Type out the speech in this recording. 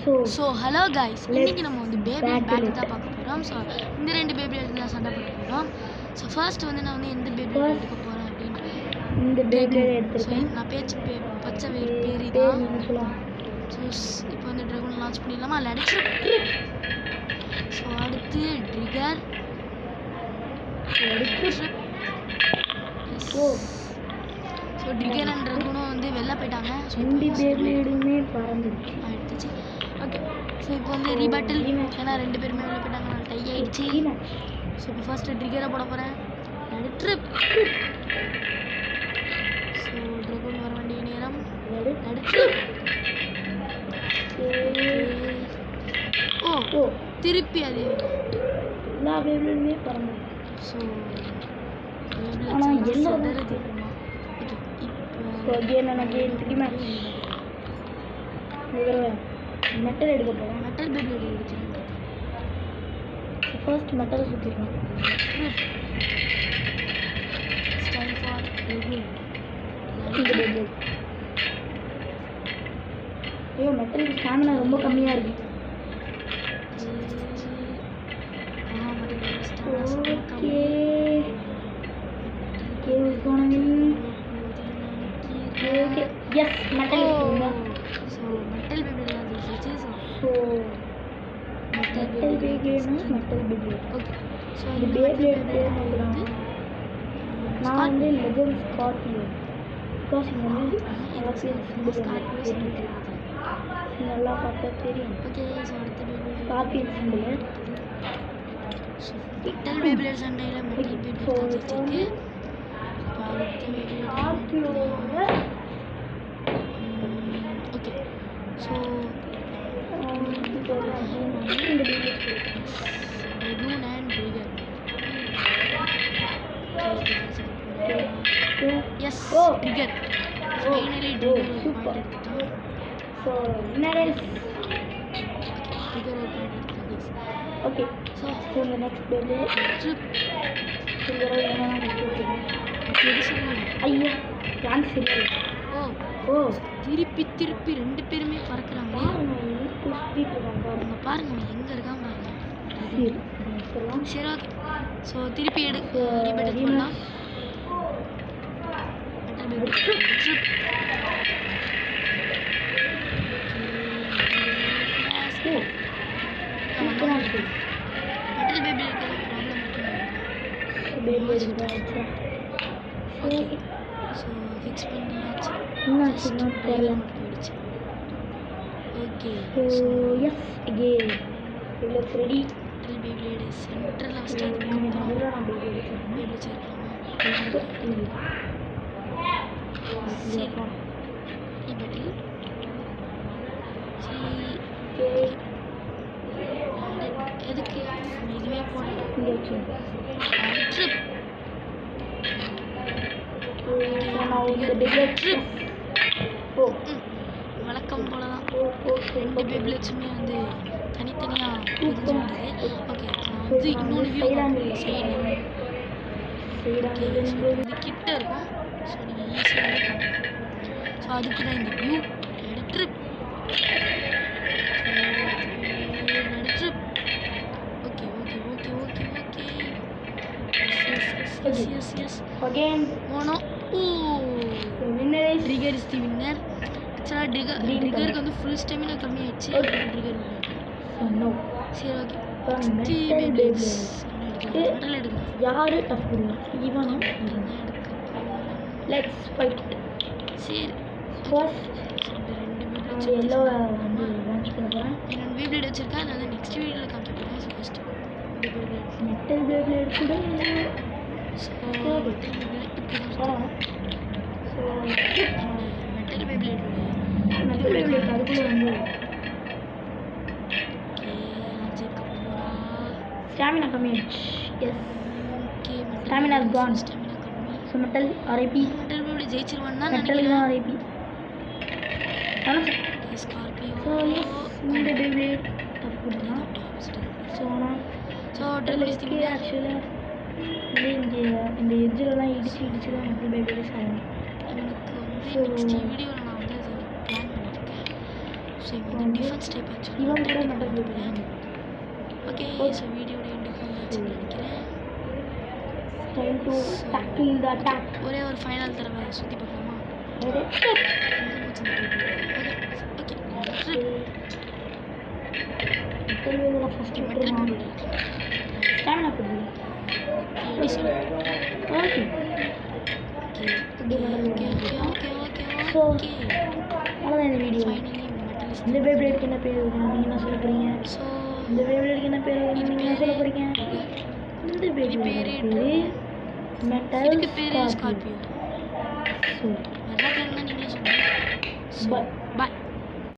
So hello guys, இன்றைக்கி நம்ம வந்து பேபி பேட் தான் பார்க்க போகிறோம். ஸோ இந்த ரெண்டு பேபி தான் சண்டை போட போகிறோம். ஸோ ஃபர்ஸ்ட் வந்து நான் வந்து எந்த பேபி எடுக்க போகிறேன் அப்படின்னு இந்த பேபி எடுத்துருக்கேன். நான் பச்சை பேரி தான். ஸோ இப்போ வந்து ட்ராகன் லான்ச் பண்ணிடலாமா? அடிச்சு ஸோ அடுத்து ட்ரிகர். ஸோ ட்ரிகர் அண்ட் ட்ராகனும் வந்து வெளில போயிட்டாங்க. ஸோ ரெண்டு பேபியுமே பறந்துச்சு ஆயிடுச்சு. ஓகே, ஸோ இப்போ வந்து ரீபேட்டில், ஏன்னா ரெண்டு பேருமே வெளில போயிட்டாங்க, நான் டை ஆகிடுச்சு. ஸோ இப்போ ஃபர்ஸ்ட்டு ட்ரிகரை போட போகிறேன். ட்ரிப். ஸோ ட்ராகன் வர வேண்டிய நேரம். ஓ திருப்பி அது எல்லா பேபியுமே பறந்து. ஸோ ஆனால் எல்லாம் மெட்டல் எடுக்க போகிறோம். மெட்டல் பேபி எடுத்து ஃபர்ஸ்ட் மெட்டலை சுற்றிடலாம். ஐயோ, மெட்டலுக்கு ஸ்டாமினா ரொம்ப கம்மியாக இருக்கு. Yes, metal is good. So metal baby la jeichi. So metal baby na metal baby. Okay. So the baby வந்து நான் வந்து legend scorpion because இது வந்து நல்லா பார்த்தா தெரியும். Okay, so அடுத்த baby scorpion symbol. metal baby சண்டையில metal baby ஜெயிச்சிருக்கு. அடுத்த baby scorpion. So Dragoon and Trigger. Yes, Trigger. Finally Trigger super. So next Trigger. Okay. So the next baby Trip. ஐயோ யான் சரி. ஓ திருப்பி ரெண்டு பேருமே பறக்குறாங்க. பாருங்க எங்க இருக்காங்க பாருங்க. சரி, ஓகே. ஸோ திருப்பி ரீபேட் பண்ணலாம். மெட்டல் பேபி இருக்கிற ப்ராப்ளம். ஓகே, ஸோ ஃபிக்ஸ் பண்ணியாச்சு. போயிடுச்சு. Okay, so S again it looks ready. Metal baby சென்டரில் ஃபஸ்ட்டு பேபி எதுக்கு இதுவே போடலாம். ட்ரிப். வழக்கம் போல தான் ரெண்டு பேபிலட்சுமே வந்து தனித்தனியாக பிரிஞ்சு விடுது. ஓகே, வந்து இன்னொன்று வியூ சைடு இது கிட்ட இருக்கும். ஸோ நீங்கள் ஈஸியாக பார்க்கலாம். ஸோ அதுக்கு தான் இந்த view. Trip. Okay okay okay okay okay yes போனோம். Trigger is the winner. ஆக்சுவலாக ட்ரிகருக்கு வந்து ஃபுல் ஸ்டெமினா கம்மியாயிடுச்சு. ட்ரிகர் சரி, ஓகே. மெட்டல் எடுக்கலாம். யாரு டஃப் ஈவனா லெட்ஸ் ஃபைட். சரி, ஃபர்ஸ்ட் ரெண்டு எல்லோ வந்து லான்ச் பண்ண போகிறேன். என்னோட பேபிளேட் வச்சிருக்கேன். அதை வந்து நெக்ஸ்ட் வீடியோவில் காமிச்சிருக்கேன். ஸோ ஃபஸ்ட்டு மெட்டல் பேபிளேட் கூட ஸோ மெட்டல் பேபிளேட் இப்படி தான். ஸோ மெட்டல் பேபிளேட் அதுக்குள்ளே வந்து ஸ்டாமினா கம்மியாச்சு. Yes, stamina is gone. Stamina கம்மி. So metal R I P. Metal Beyblade ஜெயிச்சிருவான்னு தான் மெட்டல் நினைக்கிறேன். ஆர்ஐபி. ஸ்கார்பியோ. ஸோ எஸ், இந்த பேபிளேட் டஃப் கொடுக்கலாம். ஸோ ட்ரில்லிஸ்க்கு ஆக்சுவலாக வந்து இந்த எட்ஜிலலாம் இடிச்சு தான் மெட்டல் பேபிளேட் ஆகும். எனக்கு வந்து நெக்ஸ்ட் வீடியோவில் நான் வந்து பிளான் பண்ணியிருக்கேன். ஸோ இவன் வந்து டிஃபென்ஸ் டைப் ஆக்சுவலி இவன் கூட மெட்டல் போயிடுறான். ஓகே ஸோ வீடியோட எண்டுக்கு வந்தாச்சுன்னு நினைக்கிறேன். Time to tackle the attack. ஒரே ஒரு ஃபைனல் தடவை சுற்றி பார்க்கலாமா? ரெடி ஓகே தெலுங்குல ஃபர்ஸ்ட் விட்டுருவான். ஸ்டாமினா போடுது. ஓகே ஸோ அவ்வளோதான் இந்த வீடியோ. இந்த பேப்ளேட்க்கு என்ன பேர் நீங்கள் என்ன சொல்ல போகிறீங்க? ஸோ இந்த பேப்ளேட்க்கு என்ன பேர் நீங்கள் என்ன சொல்ல போகிறீங்க? இந்த பேப்ளேட் பேர் மெட்டல் இதுக்கு பேர் ஸ்கார்பியோ. ஸோ நல்லா பேர் தான் நீங்களே சொல்லுங்கள். பாய்.